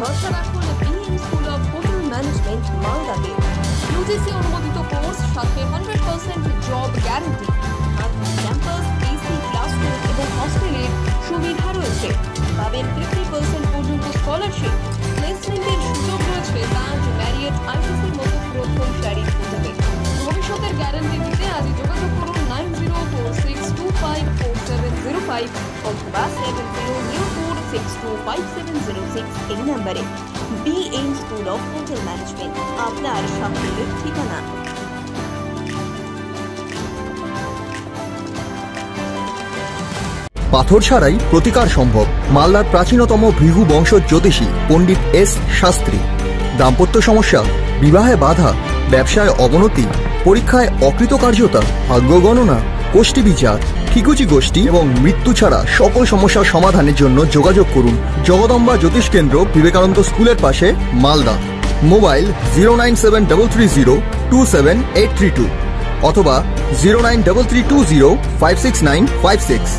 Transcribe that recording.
ভরসা রাখুন BM school of hotel management মালদাতে। ইউজিসি অনুমোদিত কোর্স, সাথে 100% job guarantee, campus, AC classroom এবং হস্টেলের সুবিধা রয়েছে। পাবেন 50% পর্যন্ত স্কলারশিপ। প্লেসমেন্টের সুযোগ রয়েছে তাজ, ম্যারিয়েট, আইটিসির মতো প্রথম সারির হোটেলে। ভবিষ্যতের গ্যারান্টি দিতে আজই যোগাযোগ করুন 9046254705 অথবা 7004625706 এই নম্বরে। BM school of hotel management, আপনার সাফল্যের ঠিকানা। পাথর ছাড়াই প্রতিকার সম্ভব। মালদার প্রাচীনতম ভৃগু বংশ জ্যোতিষী পণ্ডিত এস শাস্ত্রী। দাম্পত্য সমস্যা, বিবাহে বাধা, ব্যবসায় অবনতি, পরীক্ষায় অকৃতকার্যতা, ভাগ্য গণনা, কোষ্ঠী বিচার, ঠিকুচি গোষ্ঠী এবং মৃত্যু ছাড়া সকল সমস্যার সমাধানের জন্য যোগাযোগ করুন জগদম্বা জ্যোতিষ কেন্দ্র, বিবেকানন্দ স্কুলের পাশে, মালদা। মোবাইল 09733027832 অথবা 09332056956।